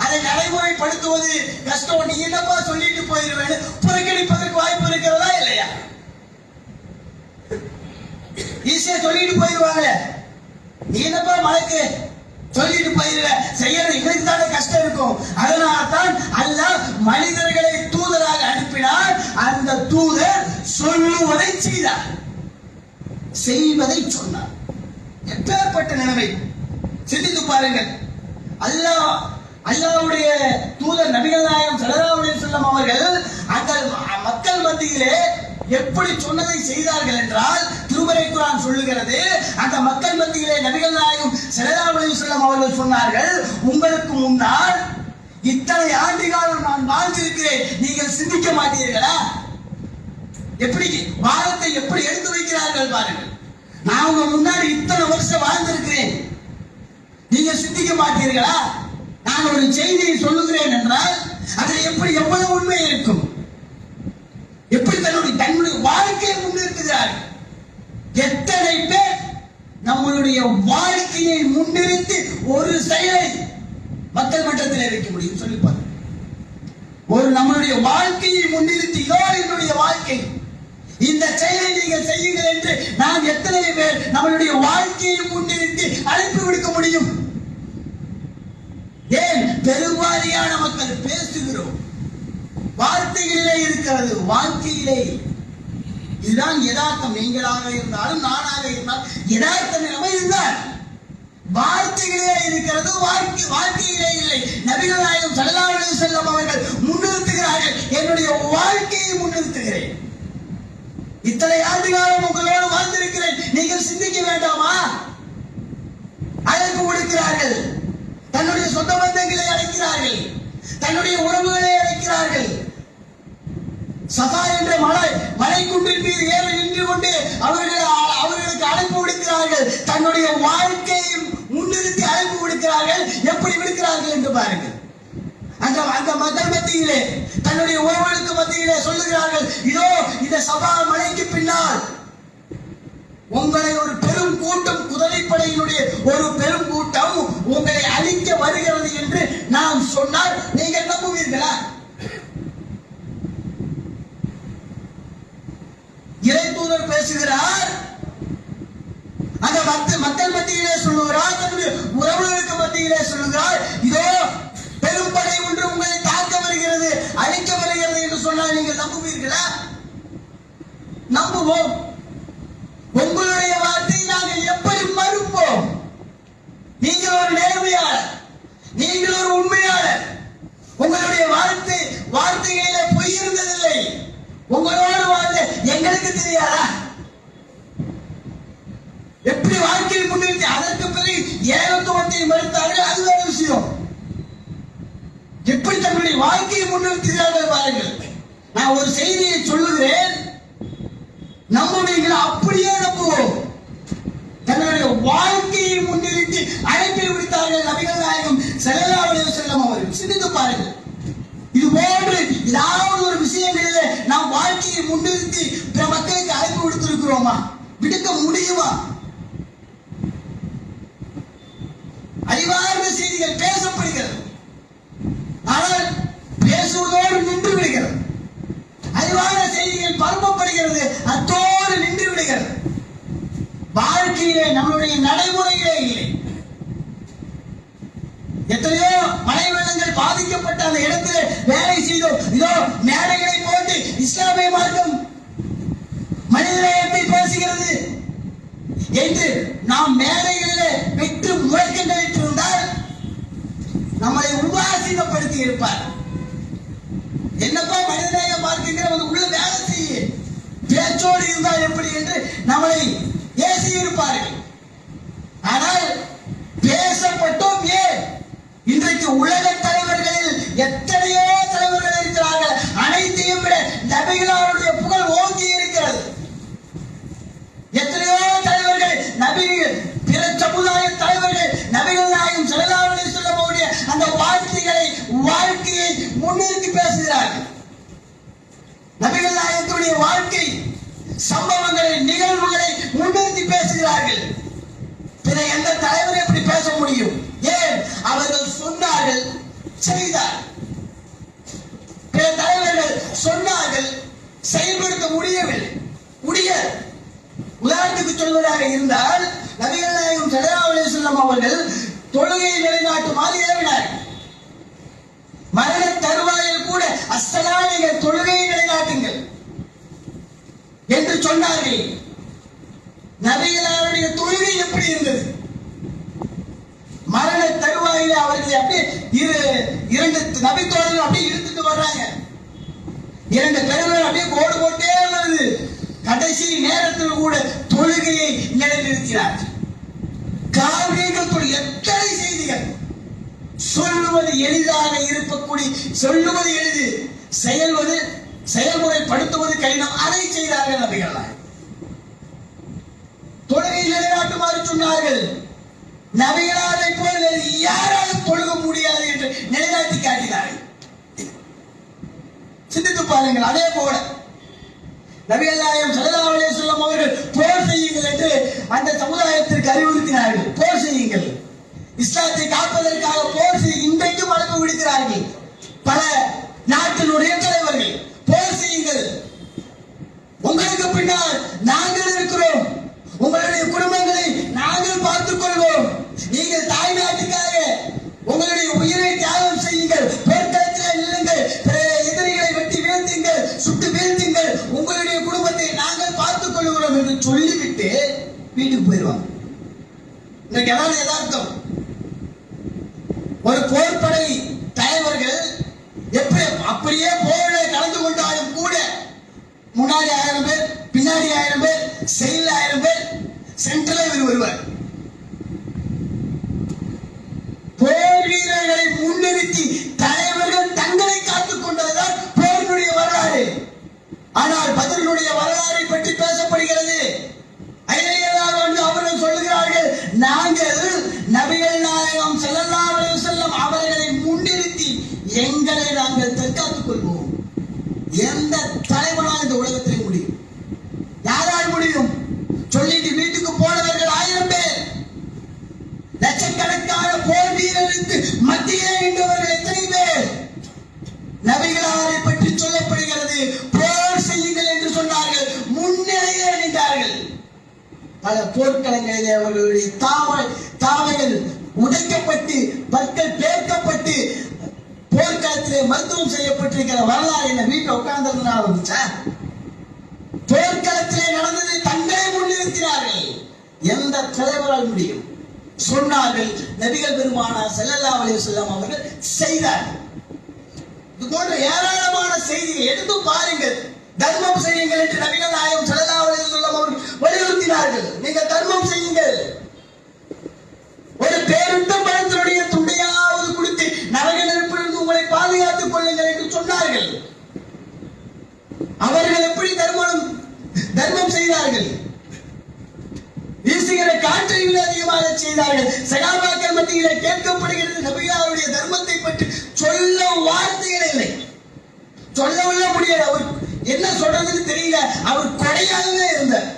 அதை நடைமுறைப்படுத்துவது கஷ்டம். நீ என்னப்பா சொல்லிட்டு போயிருவேன்னு புறக்கணிப்பதற்கு வாய்ப்பு இருக்கிறதா இல்லையா? ஈஸியா சொல்லிட்டு போயிருவாங்க. நீ என்னப்பா மலக்கு சொல்லிட்டு போயிருவ, செய்யறது எங்களுக்கு தானே கஷ்டம் இருக்கும். அதனால தான் அல்லாஹ் மனிதர்களை தூதராக அனுப்பினார். அந்த தூதர் சொல்லுவதை செய்தார், செய்வதை சொன்னார். எப்பேற்பட்ட நிலைமை சிந்தித்து பாருங்கள். அல்லாஹ்வுடைய தூதர் நபிகள் நாயகம் ஸல்லல்லாஹு அலைஹி வஸல்லம் அவர்கள் அந்த மக்கள் மத்தியிலே எப்படி சொன்னதை செய்தார்கள் என்றால், திருமறை குர்ஆன் சொல்லுகிறது, அந்த மக்கள் மத்தியிலே நபிகள் நாயகம் ஸல்லல்லாஹு அலைஹி வஸல்லம் அவர்கள் சொன்னார்கள், உங்களுக்கு முன்னால் இத்தனை ஆண்டு காலம் நான் வாழ்ந்திருக்கிறேன், நீங்கள் சிந்திக்க மாட்டீர்களா? எப்படி வாரத்தை எப்படி எடுத்து வைக்கிறார்கள் பாருங்கள். நான் உங்க முன்னாடி இத்தனை வருஷம் வாழ்ந்திருக்கிறேன், நீங்க சிந்திக்க மாட்டீர்களா? நான் ஒரு செய்தியை சொல்லுகிறேன் என்றால் அதில் எப்படி எவ்வளவு உண்மை இருக்கும், எப்படி தன்னுடைய வாழ்க்கையை முன்னிறுத்துகிறார்கள். எத்தனை பேர் நம்மளுடைய வாழ்க்கையை முன்னிறுத்தி ஒரு செயலை மக்கள் மன்றத்தில் வைக்க முடியும் சொல்லி பாருங்க. ஒரு நம்மளுடைய வாழ்க்கையை முன்னிறுத்தி, என்னுடைய வாழ்க்கை, இந்த செயலை நீங்கள் செய்யுங்கள் என்று நாம் எத்தனை பேர் நம்மளுடைய வாழ்க்கையை முன்னிறுத்தி அழைப்பு விடுக்க முடியும்? ஏன்? பெருவாரியான மக்கள் பேசுகிறோம், வார்த்தைகளிலே இருக்கிறது, வாழ்க்கையிலே. இதுதான் யதார்த்தம். நீங்களாக இருந்தாலும் நானாக இருந்தாலும் யதார்த்த நிலைமை இதுதான். வார்த்தைகளிலே இருக்கிறது, வாழ்க்கையிலே இல்லை. நபிகள் நாயகம் ஸல்லல்லாஹு அலைஹி வஸல்லம் அவர்கள் முன்னிறுத்துகிறார்கள், என்னுடைய வாழ்க்கையை முன்னிறுத்துகிறேன், இத்தனை ஆண்டு காலம் உங்களோடு வாழ்ந்திருக்கிறேன், நீங்கள் சிந்திக்க வேண்டாமா? அழைப்பு கொடுக்கிறார்கள். தன்னுடைய சொந்த பந்தங்களை அழைக்கிறார்கள், தன்னுடைய உறவுகளை அழைக்கிறார்கள். சஃபா என்ற மலை குன்றின் மீது ஏற நின்று கொண்டு அவர்களுக்கு அழைப்பு விடுக்கிறார்கள். தன்னுடைய வாழ்க்கையை முன்னிறுத்தி அழைப்பு விடுக்கிறார்கள். எப்படி விடுக்கிறார்கள் என்று பாருங்கள். அந்த மக்கள் மத்தியிலே, தன்னுடைய உறவுகளுக்கு மத்தியிலே சொல்லுகிறார்கள், இதோ இந்த சஃபா மலைக்கு பின்னால் உங்களை ஒரு பெரும் கூட்டம், குதிரைப்படையினுடைய ஒரு பெரும் கூட்டம் உங்களை அழிக்க வருகிறது என்று நாம் சொன்னால் நீங்கள் நம்புவீர்களா? இறை தூதர் பேசுகிறார், அந்த மக்கள் மத்தியிலே சொல்லுகிறார், தன்னுடைய உறவுகளுக்கு மத்தியிலே சொல்லுகிறார், இதோ பெரும் படை ஒன்று உங்களை தாக்க வருகிறது, அழிக்க வருகிறது என்று சொன்னால் நீங்கள் நம்புவீர்களா? நம்புவோம். உங்களுடைய வார்த்தையை நாங்கள் எப்படி மறுப்போம்? நீங்கள் ஒரு நேர்மையாளர், நீங்கள் ஒரு உண்மையாளர். உங்களுடைய வார்த்தைகளிலே பொய் இருந்ததில்லை. உங்களோடு வாழ்ந்த எங்களுக்கு தெரியாதா? எப்படி வாழ்க்கையை முன்னிறுத்தி அதற்கு பிறகு ஏகத்துவத்தை மறுத்தார்கள், அது வேற விஷயம். எப்படி தன்னுடைய வாழ்க்கையை முன்னிறுத்துகிறார்கள் பாருங்கள். நான் ஒரு செய்தியை சொல்லுகிறேன், நம்புவீங்களா? அப்படியே நம்புவோம். தன்னுடைய வாழ்க்கையை முன்னிறுத்தி அழைப்பை விடுத்தார்கள் நபிகள் நாயகம் ஸல்லல்லாஹு அலைஹி வஸல்லம் அவர்கள். சிந்தித்து பாருங்கள். இது போன்று ஏதாவது ஒரு விஷயங்களிலே நாம் வாழ்க்கையை முன்னிறுத்தி பிற மக்களுக்கு அழைப்பு விடுத்திருக்கிறோமா? விடுக்க முடியுமா? அறிவார்ந்த செய்திகள் பேசப்படுகிறது. ஆனால் பேசுவதோடு நின்று விடுகிறது. அறிவார்ந்த செய்திகள் பரப்பப்படுகிறது, அத்தோடு நின்று விடுகிறது. வாழ்க்கையிலே நம்முடைய நடைமுறைகளே இல்லை. எத்தனையோ மழை வெள்ளங்கள் பாதிக்கப்பட்ட அந்த இடத்திலே வேலை செய்தோம். இதோ மேடைகளை போட்டு இஸ்லாமிய மார்க்கம் மனிதநேயத்தை பேசுகிறது என்று நாம் மேடைகளிலே பெற்று முழக்கங்களிட்டிருந்தால் நம்மளை உபாசீனப்படுத்தி இருப்பார். என்னப்பா மனிதநேயம் பார்க்கின்ற உள்ள வேலை செய்ய பேச்சோடு இருந்தால் எப்படி என்று நம்மளை ஏசி இருப்பார்கள். ஆனால் பேசப்பட்டோம். ஏன் இன்றைக்கு உலக தலைவர்களில் எத்தனையோ தலைவர்கள் இருக்கிறார்கள். அனைத்தையும் விட நபிகளாருடைய புகழ் ஓங்கி இருக்கிறது. எத்தனையோ தலைவர்கள் நபிகள், பிற சமுதாய தலைவர்கள் நபிகள் நாயகம் ஸல்லல்லாஹு அலைஹி வஸல்லம் அவருடைய அந்த வாழ்க்கையை முன்னிறுத்தி பேசுகிறார்கள். நபிகள் நாயகத்துடைய வாழ்க்கை சம்பவங்களை, நிகழ்வுகளை முன்னிறுத்தி பேசுகிறார்கள். பிற எந்த தலைவர் எப்படி பேச முடியும்? ஏன்? அவர்கள் சொன்னார்கள், செய்தார்கள். பிற தலைவர்கள் சொன்னார்கள், செயல்படுத்த முடியவில்லை. உதாரணத்துக்கு சொல்வதாக இருந்தால் நபிகள் நாயகம் ஸல்லல்லாஹு அலைஹி வஸல்லம் அவர்கள் தொழுகையை நிலைநாட்டுமாறு ஏவினார்கள். மரண தருவாயில் கூட அஸ்ஸலாமிக தொழுகையை நிலைநாட்டுங்கள் என்று சொன்னார்கள். நபிகளாருடைய தொழுகை எப்படி இருந்தது? மரண தருவாயிலே அவர்களை அப்படியே இரண்டு நபித்தோழர்கள் அப்படியே இழுத்துட்டு வர்றாங்க. இரண்டு பெருமைகள் அப்படியே கோடு போட்டே வருது. கடைசி நேரத்தில் கூட தொழுகையை நிலைநிறுத்தினார். காவியங்கள் எத்தனை செய்திகள்! சொல்லுவது எளிதாக இருக்கக்கூடிய, சொல்லுவது எளிது, செயல்முறைப்படுத்துவது கடினம். அதை செய்தார்கள் நபிகள். தொழுகை நிலைநாட்டுமாறு சொன்னார்கள். நபிகளாரை போல யாராலும் தொழுக முடியாது என்று நிலைநாட்டி காட்டினார்கள். சிந்தித்து பாருங்கள். அதே போல நபிகள் நாயகம் ஸல்லல்லாஹு அலைஹி வஸல்லம் அவர்கள் போர் செய்யுங்கள் என்று அந்த சமுதாயத்திற்கு அறிவுறுத்தினார்கள். போர் செய்யுங்கள், இஸ்லாத்தை காப்பதற்காக போர் செய்ய இன்றைக்கும் அழைப்பு விடுக்கிறார்கள் பல நாட்டினுடைய தலைவர்கள். போர் செய்யுங்கள், உங்களுக்கு பின்னால் நாங்கள் இருக்கிறோம், உங்களுடைய குடும்பங்களை நாங்கள் பார்த்துக் கொள்வோம், நீங்கள் தாய் நாட்டுக்காக உங்களுடைய உயிரை தியாகம் செய்யுங்கள், போர்க்களத்தில் நில்லுங்கள், எதிரிகளை வெட்டி வீழ்த்துங்கள், சுட்டு வீழ்த்துங்கள், உங்களுடைய குடும்பத்தை நாங்கள் பார்த்துக் கொள்கிறோம் என்று சொல்லிவிட்டு வீட்டுக்கு போயிடுவாங்க. இன்னைக்கு எதாவது யதார்த்தம். ஒரு போர்ப்படை தலைவர்கள் எப்படி அப்படியே போரில் கலந்து கொண்டாலும் கூட முன்னாடி 1000 பேர், பின்னாடி 1000 பேர், செயல் 1000 பேர், சென்ட்ரல் வருவார். போர் வீரர்களை முன்னிறுத்தி தலைவர்கள் தங்களை காத்துக் கொண்டதுதான் போரினுடைய வரலாறு. ஆனால் பதிலுடைய வரலாறை பற்றி பேசப்படுகிறது. அவர்கள் சொல்லுகிறார்கள், நாங்கள் நபிகள் நாயகம் ஸல்லல்லாஹு அலைஹி வஸல்லம் அவர்களை முன்னிறுத்தி எங்களை நாங்கள் தற்காத்துக் கொள்வோம். எந்த தலைவனால் இந்த உலகத்திலே முடியும்? யாரால் முடியும்? சொல்லிட்டு வீட்டுக்கு போனவர்கள் 1000 பேர், லட்சக்கணக்கான போர் வீரருக்கு மத்தியிலே நின்றவர்கள் எத்தனை பேர்? நபிகளாரை பற்றி சொல்லப்படுகிறது, போர் செய்யுங்கள் என்று சொன்னார்கள், முன்னிலையே நின்றார்கள். பல போர்க்களங்களிலே அவர்களுடைய தாவைகள் உடைக்கப்பட்டு, பற்கள் பேர்க்கப்பட்டு போர்க்களத்திலே மருத்துவம் செய்யப்பட்டிருக்கிற வரலாறு என்ன வீட்டில் உட்கார்ந்ததுனால வந்துச்சா? போர்க்களத்திலே நடந்ததை தங்களை முன்னிறுத்தினார்கள். எந்த தலைவரால் முடியும்? சொன்னார்கள். நபிகள் பெருமானார் ஸல்லல்லாஹு அலைஹி வஸல்லம் அவர்கள் செய்தார்கள். இது போன்ற ஏராளமான செய்திகளை எடுத்து பாருங்கள். தர்மம் செய்யுங்கள் என்று நபிகள் நாயகம் ஸல்லல்லாஹு அலைஹி வஸல்லம் அவர்கள் வலியுறுத்தினார்கள். நீங்கள் தர்மம் செய்யுங்கள். ஒரு பேருந்த பணத்தினுடைய துண்டையாவது கொடுத்து நரக நெருப்பிலிருந்து உங்களை பாதுகாத்துக் கொள்ளுங்கள் என்று சொன்னார்கள். அவர்கள் எப்படி தர்மம் செய்தார்கள்? வீசுகிற காற்றை விட அதிகமாக செய்தார்கள். சகாபாக்கள் மத்தியிலே கேட்கப்படுகிறது, நபியாருடைய தர்மத்தை பற்றி சொல்ல வார்த்தைகள் இல்லை, சொல்லவுள்ள முடியாது. அவர் என்ன சொல்றதுன்னு தெரியல. அவர் கொடையாகவே இருந்தார்.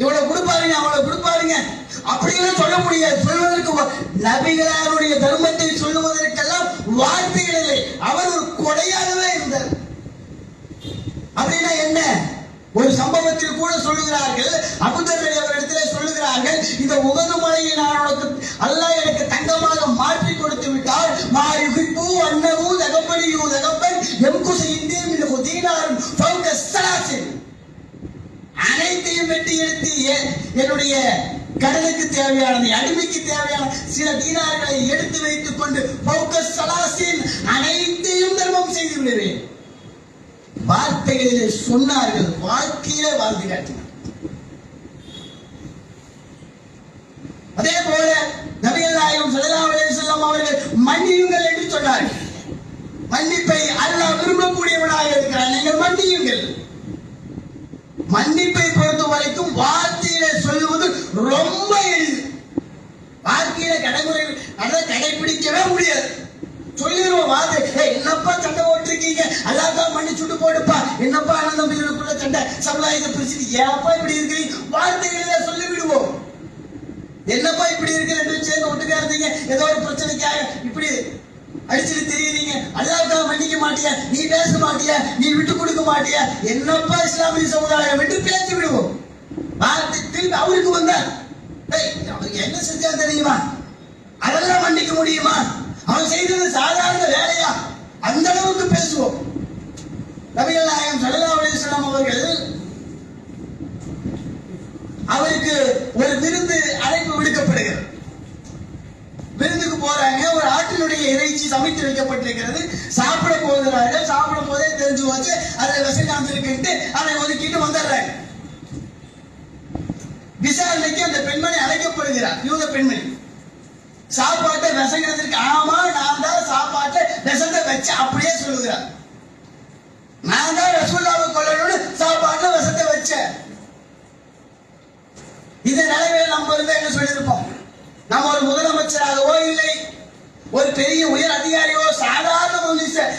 இவ்வளவு கொடுப்பாருங்க, அவ்வளவு கொடுப்பாருங்க, அப்படின்னு சொல்ல முடியாது. சொல்வதற்கு நபிகளாருடைய தர்மத்தை சொல்லுவதற்கெல்லாம் வார்த்தைகள் இல்லை. அவர் ஒரு கொடையாகவே இருந்தார். அப்படின்னா என்ன? ஒரு சம்பவத்தில் கூட சொல்லுகிறார்கள், அபூதர் அவரிடத்தில் சொல்லுகிறார்கள், இந்த உகது மலையை நான் உனக்கு அல்லாஹ் எனக்கு தங்கமாக மாற்றி கொடுத்து விட்டால் மாயுகிப்பு அன்னவு தகப்பனியு தகப்பன் எம்குசை இந்திய மின் தீனாரும் ஃபௌக ஸலாசின், அனைத்தையும் வெட்டி எடுத்து என்னுடைய கடலுக்கு தேவையானது, அடிமைக்கு தேவையான சில தீனார்களை எடுத்து வைத்துக் கொண்டு ஃபௌக ஸலாசின் அனைத்தையும் தர்மம் செய்து விடுவேன். வார்த்தைகளிலே சொன்னார்கள், வாழ்க்கையிலே வாழ்ந்து காட்டினார். அதே போல நபிகள் நாயகம் ஸல்லல்லாஹு அலைஹி வஸல்லம் அவர்கள் மன்னியுங்கள் என்று சொன்னார்கள். மன்னிப்பை அல்லாஹ் விரும்பக்கூடியவனாக இருக்கிறான். நீங்கள் மன்னியுங்கள். மன்னிப்பை பொறுத்த வரைக்கும் வார்த்தையிலே சொல்லுவது ரொம்ப எளிது. வாழ்க்கையில கடைபிடிக்கவே முடியாது. சொல்லிடுவோம் வார்த்தை, என்னப்பா சண்டை ஓட்டிருக்கீங்க, அல்லாஹ் மன்னிச்சுட்டு போடுப்பா, என்னப்பா அண்ணன் சண்டை சமுதாயத்தை பிரிச்சு ஏப்பா இப்படி இருக்கிறீங்க, வார்த்தைகளில சொல்லி விடுவோம். என்னப்பா இப்படி இருக்கு, ரெண்டு சேர்ந்து ஒட்டுக்கா இருந்தீங்க, ஏதோ ஒரு பிரச்சனைக்காக இப்படி அடிச்சுட்டு தெரியுறீங்க, அல்லாஹ் மன்னிக்க மாட்டியா, நீ பேச மாட்டியா, நீ விட்டு கொடுக்க மாட்டியா, என்னப்பா இஸ்லாமிய சமுதாயம் விட்டு பேசி விடுவோம். வார்த்தை திரும்பி அவருக்கு வந்தா அவருக்கு என்ன செஞ்சா தெரியுமா, அதெல்லாம் மன்னிக்க முடியுமா, அவன் செய்தது சாதாரண வேலையா, அந்த அளவுக்கு பேசுவோம். நபிகள் நாயகம் ஸல்லல்லாஹு அலைஹி வஸல்லம் அவர்கள் அவருக்கு ஒரு விருந்து அழைப்பு விடுக்கப்படுகிறது. விருந்துக்கு போறாங்க, ஒரு ஆட்டினுடைய இறைச்சி சமைத்து வைக்கப்பட்டிருக்கிறது. சாப்பிட போகிறார்கள். சாப்பிடும் போதே தெரிஞ்சு வச்சு அதை விசைக்காம இருக்குன்ட்டு அதை ஒதுக்கிட்டு வந்துடுறாங்க. விசாரணைக்கு அந்த பெண்மணி அழைக்கப்படுகிறார், யூத பெண்மணி. சாப்பாட்டை விசைக்கிறதுக்கு, ஆமா நான் தான் சாப்பாட்டை விசத்தை வச்சு அப்படியே சொல்லுகிறார். நான் தான் ரசூலுல்லாஹ்வை கொல்லணும்னு சாப்பாட்டுல விஷத்தை வச்சேன். இந்த நிலைமையில நம்ம இருந்தா என்ன சொல்லியிருப்போம்? நம்ம ஒரு முதலமைச்சராகவோ இல்லை ஒரு பெரிய உயர் அதிகாரியோ சாதாரண மனுஷன்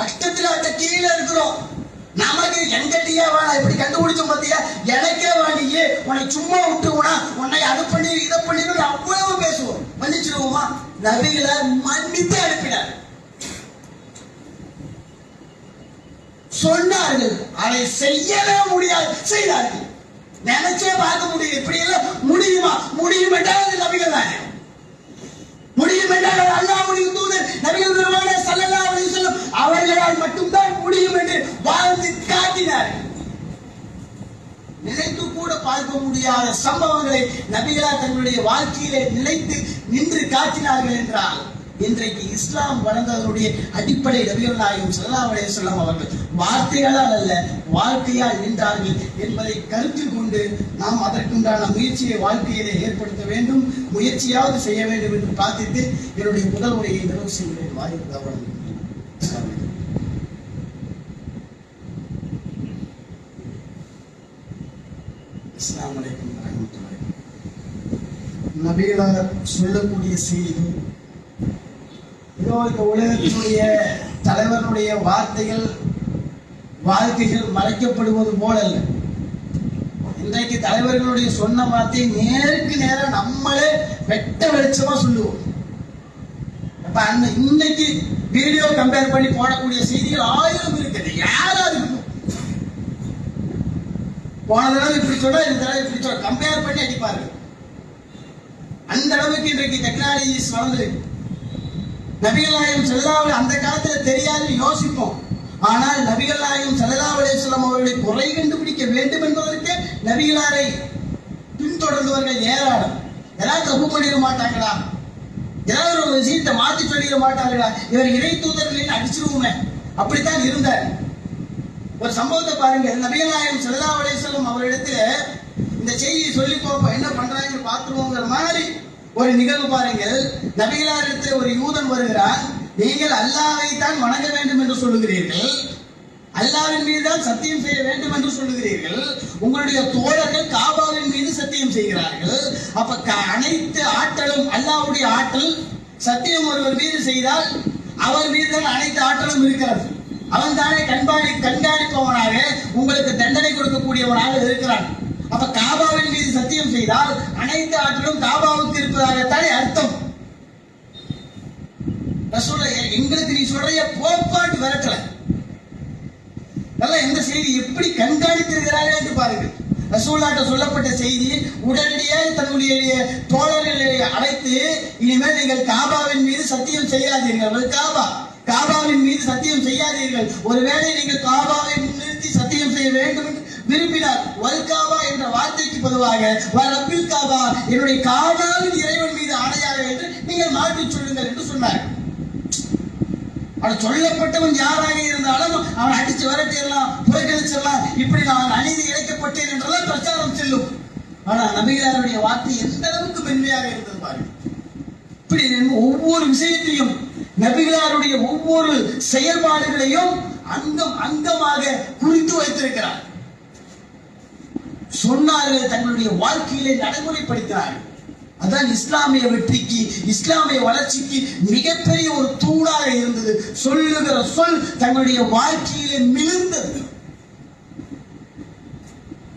அஷ்டத்துல அட்ட கீழே இருக்கிறோம். நமக்கு எங்கட்டியா வேணா இப்படி கண்டுபிடிச்ச பார்த்தியா, எனக்கே வாங்கியே உன்னை சும்மா விட்டுவோனா, உன்னை அது பண்ணி இதை பண்ணி அவ்வளவு பேசுவோம். மன்னிச்சிருவோமா? நபிகளை மன்னித்து அனுப்பினார். சொன்னார்கள், அதை செய்யவே முடியாது, செய்தார்கள். நினைச்சே பார்க்க முடியும். இப்படி எல்லாம் முடியுமா? முடியும் என்றால் அது நபிகள் தானே. முடியும் என்றால் அல்லாஹ்வுடைய தூதர் நபிகள் பெருமானே ஸல்லல்லாஹு அலைஹி வஸல்லம் அவர்களால் மட்டும்தான் முடியும் என்று வாழ்ந்து காட்டினார்கள். நினைத்து கூட பார்க்க முடியாத சம்பவங்களை நபிகளார் தங்களுடைய வாழ்க்கையிலே நிலைத்து நின்று காட்டினார்கள் என்றால் இன்றைக்கு இஸ்லாம் வளர்ந்ததனுடைய அடிப்படை நபிகள் நாயகம் ஸல்லல்லாஹு அலைஹி வஸல்லம் அவர்கள் வார்த்தைகளால் அல்ல வாழ்க்கையால் நின்றார்கள் என்பதை கருத்தில் கொண்டு நாம் அதற்குண்டான முயற்சியை வாழ்க்கையிலே ஏற்படுத்த வேண்டும், முயற்சியாவது செய்ய வேண்டும் என்று பிரார்த்தித்து என்னுடைய முதல் உரையை நிறைவு செய்கிறேன். வாய்ப்பு தவறு. அஸ்ஸலாமு அலைக்கும் வரஹ்மத்துல்லாஹி. நபிகளார் சொல்லக்கூடிய செய்தி, இந்த உலகத்தினுடைய தலைவருடைய வார்த்தைகள் வாழ்க்கைகள் மறைக்கப்படுவது போல அல்ல. இன்றைக்கு தலைவர்களுடைய சொன்ன வார்த்தை நேருக்கு நேரம் நம்மளே வெட்ட வெளிச்சமா சொல்லுவோம். அப்ப அந்த இன்னைக்கு வீடியோ கம்பேர் பண்ணி போடக்கூடிய செய்திகள் 1000 இருக்குது. யாராவது போன தடவை இப்படி சொன்னா இந்த தடவை இப்படி சொல்ல கம்பேர் பண்ணி அடிப்பார்கள். அந்த அளவுக்கு இன்றைக்கு டெக்னாலஜிஸ் வளர்ந்துருக்கு. நபிகள் நாயகம் ஸல்லல்லாஹு அந்த காலத்துல தெரியாதுன்னு யோசிப்போம். ஆனால் நபிகள் நாயகம் ஸல்லல்லாஹு அலைஹி வஸல்லம் அவர்களை குறை கண்டுபிடிக்க வேண்டும் என்பதற்கு நபிகளாரை பின்தொடர்ந்தவர்கள் ஏராளம். யாராவது தப்பு பண்ணிட மாட்டாங்களா, ஏதாவது ஒரு விஷயத்தை மாற்றி சொல்லிட மாட்டாங்களா, இவர் இறை தூதர்களின் அடிச்சிருவோமே, அப்படித்தான் இருந்தார். ஒரு சம்பவத்தை பாருங்க. நபிகள் நாயகம் ஸல்லல்லாஹு அலைஹி வஸல்லம் அவரிடத்துல இந்த செய்தியை சொல்லி போப்போம், என்ன பண்றாங்க பார்த்துருவோங்கிற மாதிரி ஒரு நிகழ்வு பாருங்கள். நபிகளாரிடத்தில் ஒரு யூதன் வருகிறான். நீங்கள் அல்லாஹ்வை தான் வணங்க வேண்டும் என்று சொல்லுகிறீர்கள், அல்லாஹ்வின் மீது தான் சத்தியம் செய்ய வேண்டும் என்று சொல்லுகிறீர்கள், உங்களுடைய தோழர்கள் காபாவின் மீது சத்தியம் செய்கிறார்கள். அப்ப அனைத்து ஆற்றலும் அல்லாஹ்வுடைய ஆற்றல், சத்தியம் ஒருவர் மீது செய்தால் அவர் மீது தான் அனைத்து ஆற்றலும் இருக்கிறது. அவன் தானே கண்காணிப்பவனாக உங்களுக்கு தண்டனை கொடுக்கக்கூடியவனாக இருக்கிறான். அப்ப காபாவின் மீது சத்தியம் செய்தால் அனைத்து ஆற்றலும் காபாவுக்கு இருப்பதாகத்தானே அர்த்தம். எங்களுக்கு நீ சொல்ற போப்பாட்டு விரட்டல நல்லா எந்த செய்தி எப்படி கண்காணித்திருக்கிறார்கள் என்று பாருங்கள். ரசூலுல்லாஹ்ட்ட சொல்லப்பட்ட செய்தி உடனடியாக தன்னுடைய தோழர்களை அழைத்து, இனிமேல் நீங்கள் காபாவின் மீது சத்தியம் செய்யாதீர்கள். காபாவின் மீது சத்தியம் செய்யாதீர்கள். ஒருவேளை நீங்கள் காபாவை முன்னிறுத்தி சத்தியம் செய்ய வேண்டும் என்று விரும்பினார், வல் காபா என்ற வார்த்தைக்கு பொதுவாக ரப்பில் காபா, என்னுடைய காபாவின் இறைவன் மீது ஆணையாக என்று நீங்கள் மாற்றி சொல்லுங்கள் என்று சொன்னார். அவன் சொல்லப்பட்டவன் யாராக இருந்தாலும் அவன் அடிச்சு விரட்டிடலாம், புறக்கணிச்சிடலாம், இப்படி நான் அநீதி இழைக்கப்பட்டேன் என்றெல்லாம் பிரச்சாரம் செல்லும். ஆனா நபிகளாருடைய வார்த்தை எந்த அளவுக்கு மென்மையாக இருந்தது பாருங்க. இப்படி ஒவ்வொரு விஷயத்தையும் நபிகளாருடைய ஒவ்வொரு செயல்பாடுகளையும் அங்கமாக குறித்து வைத்திருக்கிறார். சொன்னார்கள், தங்களுடைய வாழ்க்கையிலே நடைமுறைப்படுத்தினார்கள். அதான் இஸ்லாமிய வெற்றிக்கு, இஸ்லாமிய வளர்ச்சிக்கு மிகப்பெரிய ஒரு தூணாக இருந்தது. சொல்லுகிற சொல் தங்களுடைய வாழ்க்கையிலே மிளிர்ந்தது.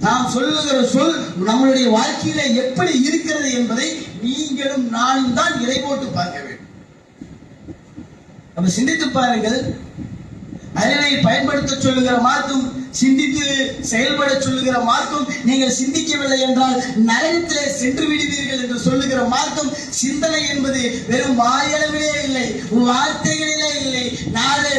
நாம் சொல்லுகிற சொல் நம்மளுடைய வாழ்க்கையில எப்படி இருக்கிறது என்பதை நீங்களும் நானும் தான் இறை போட்டு பார்க்க வேண்டும். நம்ம சிந்தித்து பாருங்கள். அறிவை பயன்படுத்த சொல்லுகிற மார்க்கம், சிந்தித்து செயல்பட சொல்லுகிற மார்க்கம், நீங்கள் சிந்திக்கவில்லை என்றால் நரகத்திலே சென்று விடுவீர்கள் என்று சொல்லுகிற மார்க்கம். சிந்தனை என்பது வெறும் வாயளவிலே இல்லை, வார்த்தைகளிலே இல்லை, 4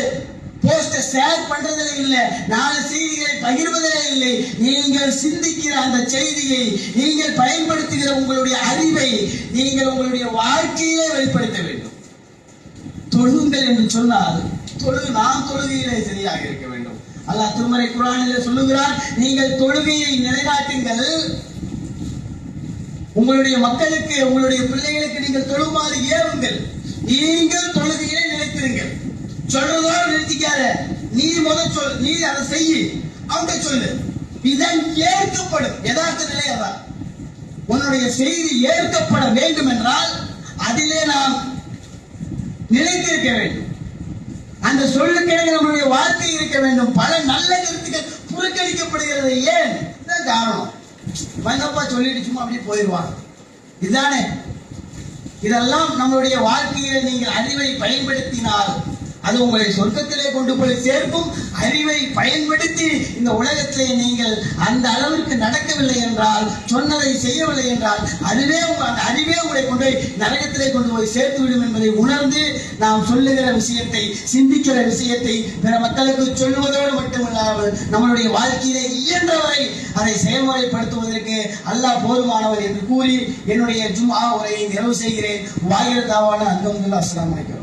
போஸ்ட ஷேர் பண்றதிலே இல்லை, 4 செய்திகளை பகிர்வதிலே இல்லை. நீங்கள் சிந்திக்கிற அந்த செய்தியை, நீங்கள் பயன்படுத்துகிற உங்களுடைய அறிவை நீங்கள் உங்களுடைய வாழ்க்கையிலே வெளிப்படுத்த வேண்டும். தொழுங்கள் என்று சொன்னால் நாம் தொழுகையிலே சரியாக இருக்க வேண்டும். அல்லாஹ் திருமறை குர்ஆனிலே சொல்லுகிறார், நீங்கள் தொழுகையை நிலைநாட்டுங்கள், உங்களுடைய மக்களுக்கு, உங்களுடைய பிள்ளைகளுக்கு நீங்கள் தொழுமாறு ஏவுங்கள், நீங்கள் தொழுகையிலே நிலைத்திருங்கள். சொல்றதோடு நிறுத்திக்காத, நீ முதல் சொல், நீ அதை செய்ய, அவங்க சொல்லு, இதன் ஏற்கப்படும். யதார்த்த நிலை அதான். உன்னுடைய செய்தி ஏற்கப்பட வேண்டும் என்றால் அதிலே நாம் நிலைத்திருக்க வேண்டும். அந்த சொல்லுக்கு நம்மளுடைய வாழ்க்கை இருக்க வேண்டும். பல நல்ல கருத்துக்கள் புறக்கணிக்கப்படுகிறது. ஏன்? இதுதான் காரணம். மங்கப்பா சொல்லிட்டு சும்மா அப்படியே போயிடுவாங்க. இதுதானே. இதெல்லாம் நம்மளுடைய வாழ்க்கையில நீங்கள் அறிவை பயன்படுத்தினால் அது உங்களை சொர்க்கத்திலே கொண்டு போய் சேர்க்கும். அறிவை பயன்படுத்தி இந்த உலகத்திலே நீங்கள் அந்த அளவிற்கு நடக்கவில்லை என்றால், சொன்னதை செய்யவில்லை என்றால், அந்த அறிவே உங்களை கொண்டு போய் நரகத்திலே கொண்டு போய் சேர்த்து விடும் என்பதை உணர்ந்து நாம் சொல்லுகிற விஷயத்தை, சிந்திக்கிற விஷயத்தை பிற மக்களுக்கு சொல்லுவதோடு மட்டுமில்லாமல் நம்மளுடைய வாழ்க்கையிலே இயன்றவரை அதை செயல்முறைப்படுத்துவதற்கு அல்லாஹ் போதுமானவர் என்று கூறி என்னுடைய ஜும்ஆ உரையை நிறைவு செய்கிறேன். வாயிர தாவான அல்ஹம்துலில்லாஹ். அஸ்ஸலாமு அலைக்கும்.